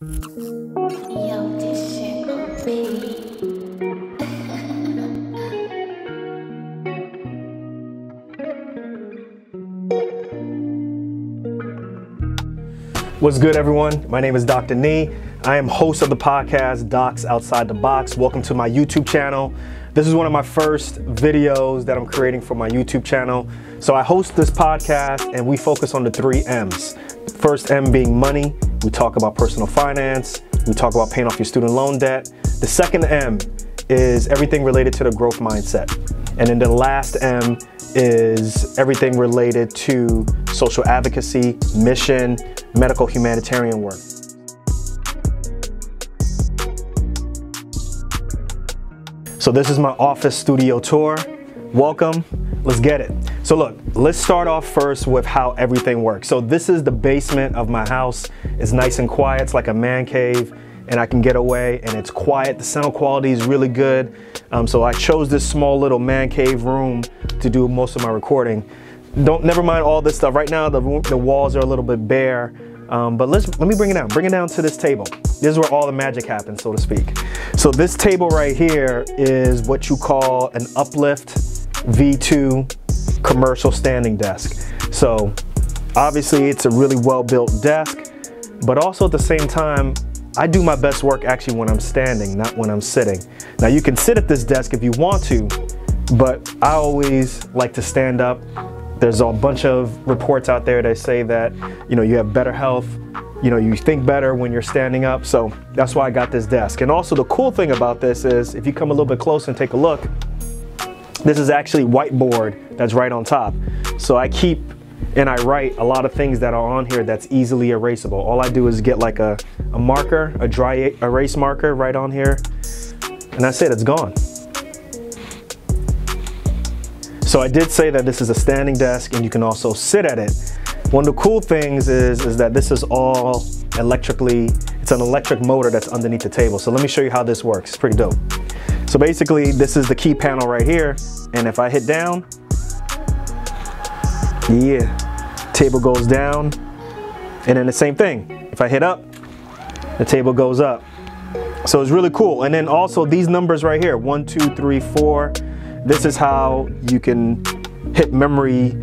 Yo, this shit gon' be. What's good, everyone? My name is Dr. Nee. I am host of the podcast Docs Outside the Box. Welcome to my YouTube channel. This is one of my first videos that I'm creating for my YouTube channel. So I host this podcast and we focus on the 3 M's. First M being money. We talk about personal finance. We talk about paying off your student loan debt. The second M is everything related to the growth mindset. And then the last M is everything related to social advocacy, mission, medical humanitarian work. So this is my office studio tour. Welcome, let's get it. So look, let's start off first with how everything works. So this is the basement of my house. It's nice and quiet, it's like a man cave, and I can get away and it's quiet. The sound quality is really good. So I chose this small little man cave room to do most of my recording. Never mind all this stuff. Right now the walls are a little bit bare, but let me bring it down to this table. This is where all the magic happens, so to speak. So this table right here is what you call an uplift V2 commercial standing desk. So obviously it's a really well-built desk, but also at the same time, I do my best work actually when I'm standing, not when I'm sitting. Now you can sit at this desk if you want to, but I always like to stand up. There's a bunch of reports out there that say that, you have better health, you think better when you're standing up. So that's why I got this desk. And also the cool thing about this is if you come a little bit closer and take a look, this is actually whiteboard that's right on top. So I keep and I write a lot of things that are on here that's easily erasable. All I do is get like a marker, a dry erase marker right on here, and that's it, it's gone. So I did say that this is a standing desk and you can also sit at it. One of the cool things is that this is all electrically, it's an electric motor that's underneath the table. So let me show you how this works, it's pretty dope. So basically this is the key panel right here, and if I hit down, table goes down, and then the same thing. If I hit up, the table goes up. So it's really cool. And then also these numbers right here, 1, 2, 3, 4. This is how you can hit memory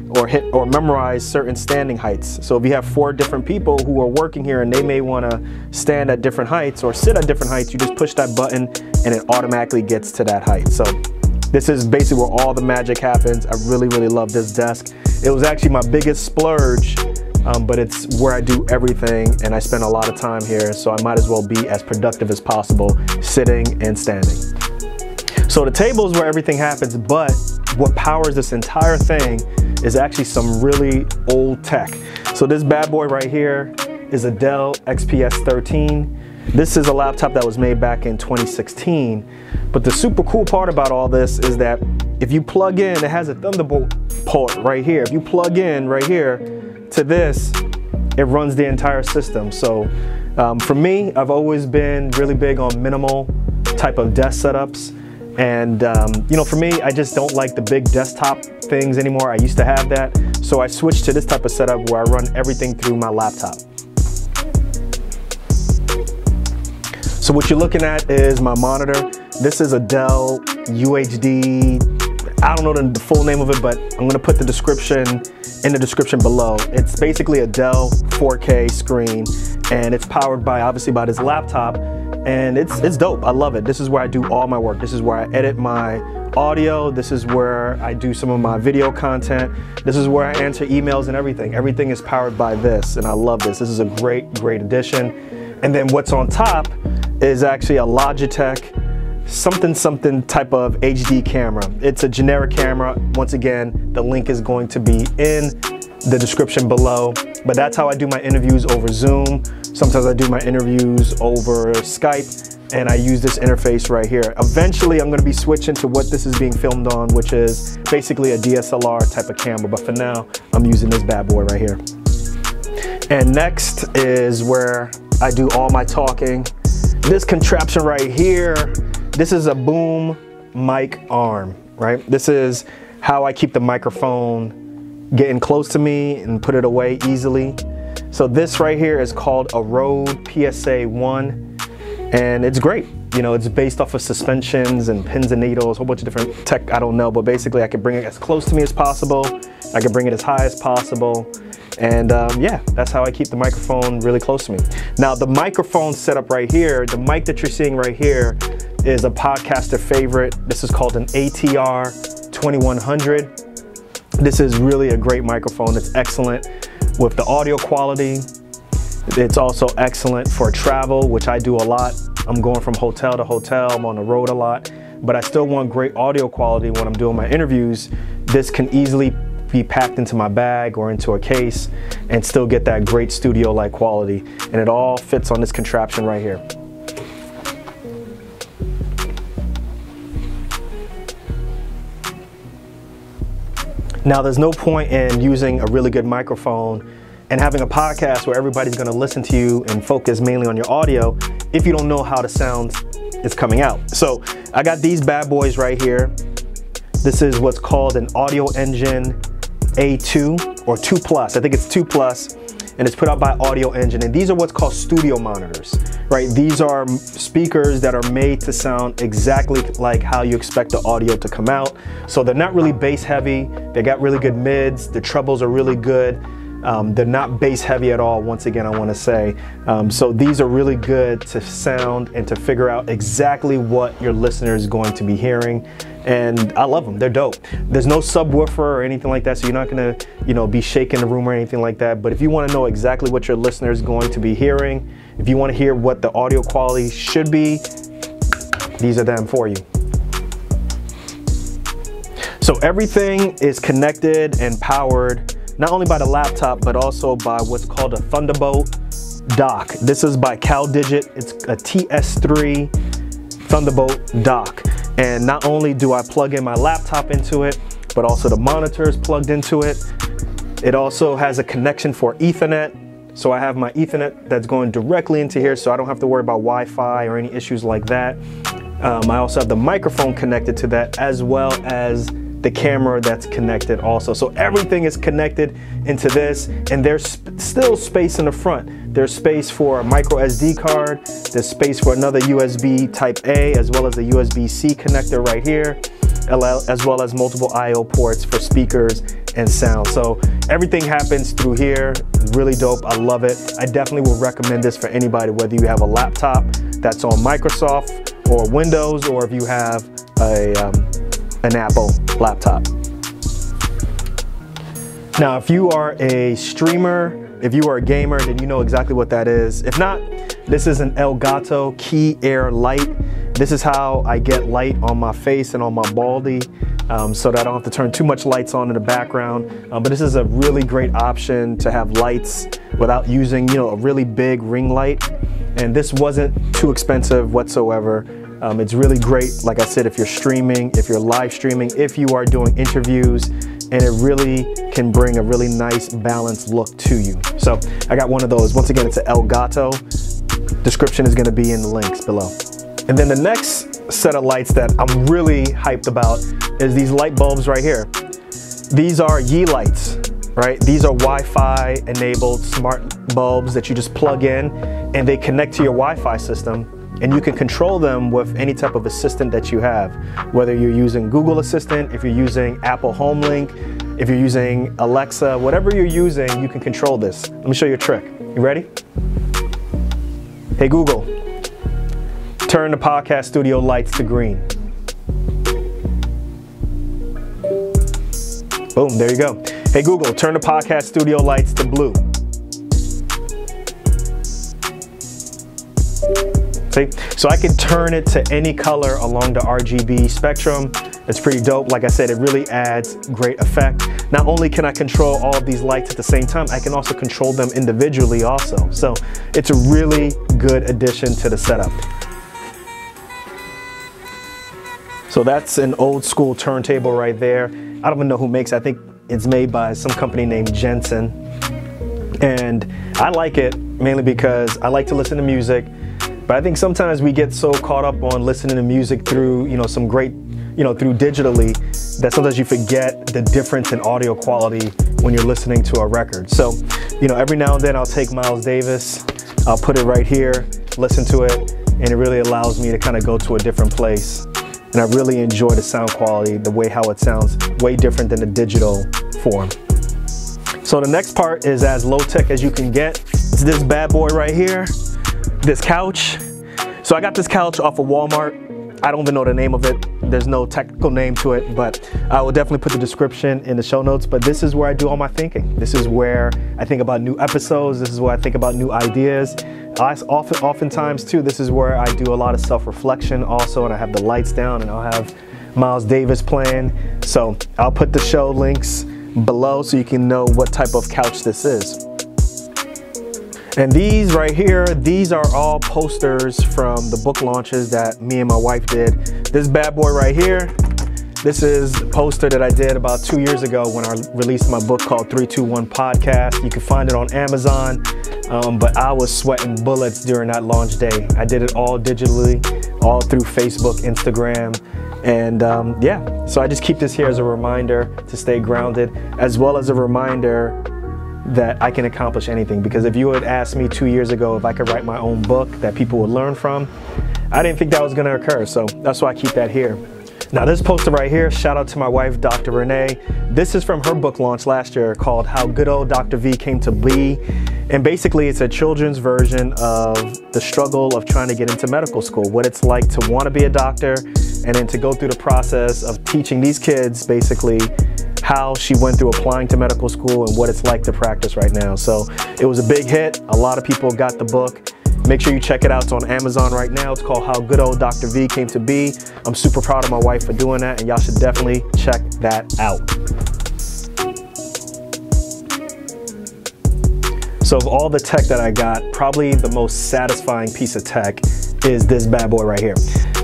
or memorize certain standing heights. So if you have 4 different people who are working here and they may want to stand at different heights or sit at different heights, you just push that button and it automatically gets to that height. So this is basically where all the magic happens. I really, really love this desk. It was actually my biggest splurge, but it's where I do everything and I spend a lot of time here, so I might as well be as productive as possible sitting and standing. So the table is where everything happens, but what powers this entire thing is actually some really old tech. So this bad boy right here is a Dell XPS 13. This is a laptop that was made back in 2016. But the super cool part about all this is that if you plug in, it has a Thunderbolt port right here. If you plug in right here to this, it runs the entire system. So for me, I've always been really big on minimal type of desk setups. And for me, I just don't like the big desktop things anymore. I used to have that. So I switched to this type of setup where I run everything through my laptop. So what you're looking at is my monitor. This is a Dell UHD, I don't know the full name of it, but I'm gonna put the description in the description below. It's basically a Dell 4K screen, and it's powered by, obviously, by this laptop, and it's dope. I love it. This is where I do all my work. This is where I edit my audio. This is where I do some of my video content. This is where I answer emails and everything. Everything is powered by this, and I love this. This is a great, great addition. And then what's on top is actually a Logitech something type of HD camera. It's a generic camera. Once again, the link is going to be in the description below. But that's how I do my interviews over Zoom. Sometimes I do my interviews over Skype, and I use this interface right here. Eventually, I'm gonna be switching to what this is being filmed on, which is basically a DSLR type of camera. But for now, I'm using this bad boy right here. And next is where I do all my talking. This contraption right here, this is a boom mic arm, right? This is how I keep the microphone getting close to me and put it away easily. So this right here is called a Rode PSA 1, and it's great. You know, it's based off of suspensions and pins and needles, a whole bunch of different tech, I don't know, but basically I can bring it as close to me as possible. I can bring it as high as possible. And yeah, that's how I keep the microphone really close to me. Now the microphone setup right here, the mic that you're seeing right here is a podcaster favorite. This is called an ATR 2100. This is really a great microphone. It's excellent with the audio quality. It's also excellent for travel, which I do a lot. I'm going from hotel to hotel, I'm on the road a lot, but I still want great audio quality when I'm doing my interviews. This can easily be packed into my bag or into a case and still get that great studio-like quality. And it all fits on this contraption right here. Now, there's no point in using a really good microphone and having a podcast where everybody's gonna listen to you and focus mainly on your audio if you don't know how the sound is coming out. So I got these bad boys right here. This is what's called an Audio Engine A2 or 2 Plus. I think it's 2 Plus, and it's put out by Audio Engine. And these are what's called studio monitors, right? These are speakers that are made to sound exactly like how you expect the audio to come out. So they're not really bass heavy. They got really good mids. The trebles are really good. They're not bass heavy at all, once again, I want to say. So these are really good to sound and to figure out exactly what your listener is going to be hearing. And I love them, they're dope. There's no subwoofer or anything like that, so you're not gonna, you know, be shaking the room or anything like that. But if you want to know exactly what your listener is going to be hearing, if you want to hear what the audio quality should be, these are them for you. So everything is connected and powered not only by the laptop, but also by what's called a Thunderbolt Dock. This is by CalDigit. It's a TS3 Thunderbolt Dock. And not only do I plug in my laptop into it, but also the monitor is plugged into it. It also has a connection for Ethernet. So I have my Ethernet that's going directly into here, so I don't have to worry about Wi-Fi or any issues like that. I also have the microphone connected to that, as well as the camera that's connected also. So everything is connected into this, and there's still space in the front. There's space for a micro SD card, there's space for another USB type A, as well as a USB-C connector right here, as well as multiple I/O ports for speakers and sound. So everything happens through here. Really dope, I love it. I definitely will recommend this for anybody, whether you have a laptop that's on Microsoft or Windows, or if you have an Apple laptop. Now, if you are a streamer, if you are a gamer, then you know exactly what that is. If not, this is an Elgato Key Air Light. This is how I get light on my face and on my baldy, so that I don't have to turn too much lights on in the background. But this is a really great option to have lights without using, you know, a really big ring light. And this wasn't too expensive whatsoever. It's really great, like I said, if you're streaming, if you're live streaming, if you are doing interviews, and it really can bring a really nice balanced look to you. So I got one of those. Once again, it's an Elgato. Description is gonna be in the links below. And then the next set of lights that I'm really hyped about is these light bulbs right here. These are Yelights, right? These are Wi-Fi enabled smart bulbs that you just plug in, and they connect to your Wi-Fi system. And you can control them with any type of assistant that you have, whether you're using Google Assistant, if you're using Apple Home Link, if you're using Alexa, whatever you're using, you can control this. Let me show you a trick. You ready? Hey Google, turn the podcast studio lights to green. Boom, there you go. Hey Google, turn the podcast studio lights to blue. See? So I can turn it to any color along the RGB spectrum. It's pretty dope. Like I said, it really adds great effect. Not only can I control all of these lights at the same time, I can also control them individually also. So it's a really good addition to the setup. So that's an old school turntable right there. I don't even know who makes it. I think it's made by some company named Jensen. And I like it mainly because I like to listen to music. But I think sometimes we get so caught up on listening to music through, you know, some great you know, through digitally, that sometimes you forget the difference in audio quality when you're listening to a record. So, you know, every now and then I'll take Miles Davis, I'll put it right here, listen to it, and it really allows me to kind of go to a different place. And I really enjoy the sound quality, the way how it sounds, way different than the digital form. So the next part is as low tech as you can get. It's this bad boy right here, this couch. So I got this couch off of Walmart. I don't even know the name of it. There's no technical name to it, but I will definitely put the description in the show notes. But this is where I do all my thinking. This is where I think about new episodes. This is where I think about new ideas. Oftentimes too, this is where I do a lot of self-reflection also, and I have the lights down and I'll have Miles Davis playing. So I'll put the show links below so you can know what type of couch this is. And these right here, these are all posters from the book launches that me and my wife did. This bad boy right here, this is a poster that I did about 2 years ago when I released my book called 321 Podcast. You can find it on Amazon, but I was sweating bullets during that launch day. I did it all digitally, all through Facebook, Instagram, and yeah. So I just keep this here as a reminder to stay grounded, as well as a reminder that I can accomplish anything. Because if you had asked me 2 years ago if I could write my own book that people would learn from, I didn't think that was gonna occur. So that's why I keep that here. Now this poster right here, shout out to my wife, Dr. Renee. This is from her book launch last year called How Good Old Dr. V Came to Be. And basically it's a children's version of the struggle of trying to get into medical school, what it's like to want to be a doctor, and then to go through the process of teaching these kids basically how she went through applying to medical school and what it's like to practice right now. So it was a big hit. A lot of people got the book. Make sure you check it out. It's on Amazon right now. It's called How Good Old Dr. V Came to Be. I'm super proud of my wife for doing that, and y'all should definitely check that out. So of all the tech that I got, probably the most satisfying piece of tech is this bad boy right here.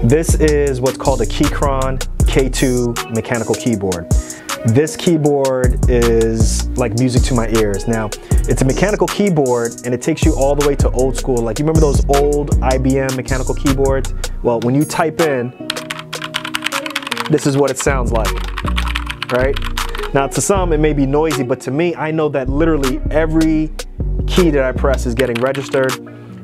This is what's called a Keychron K2 mechanical keyboard. This keyboard is like music to my ears. Now, it's a mechanical keyboard and it takes you all the way to old school. Like, you remember those old IBM mechanical keyboards? Well, when you type in, this is what it sounds like, right? Now, to some, it may be noisy, but to me, I know that literally every key that I press is getting registered.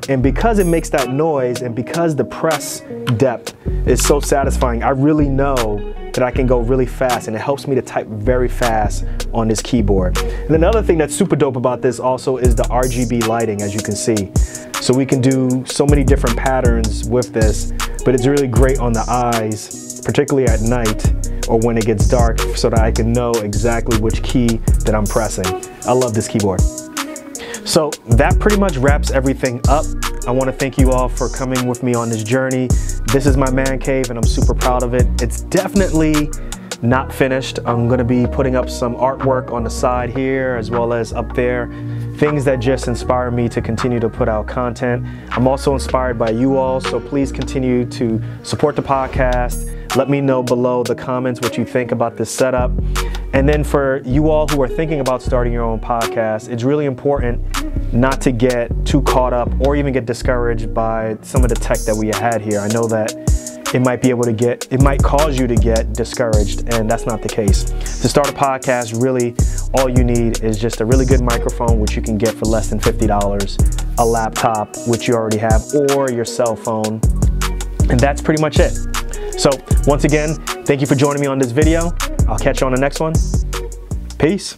And because it makes that noise and because the press depth is so satisfying, I really know that I can go really fast, and it helps me to type very fast on this keyboard. And another thing that's super dope about this also is the RGB lighting, as you can see. So we can do so many different patterns with this, but it's really great on the eyes, particularly at night or when it gets dark, so that I can know exactly which key that I'm pressing. I love this keyboard. So that pretty much wraps everything up. I want to thank you all for coming with me on this journey. This is my man cave and I'm super proud of it. It's definitely not finished. I'm going to be putting up some artwork on the side here as well as up there. Things that just inspire me to continue to put out content. I'm also inspired by you all, so please continue to support the podcast. Let me know below the comments what you think about this setup. And then for you all who are thinking about starting your own podcast, it's really important not to get too caught up or even get discouraged by some of the tech that we had here. I know that it might cause you to get discouraged, and that's not the case. To start a podcast, really all you need is just a really good microphone, which you can get for less than $50, a laptop, which you already have, or your cell phone, and that's pretty much it. So once again, thank you for joining me on this video. I'll catch you on the next one. Peace.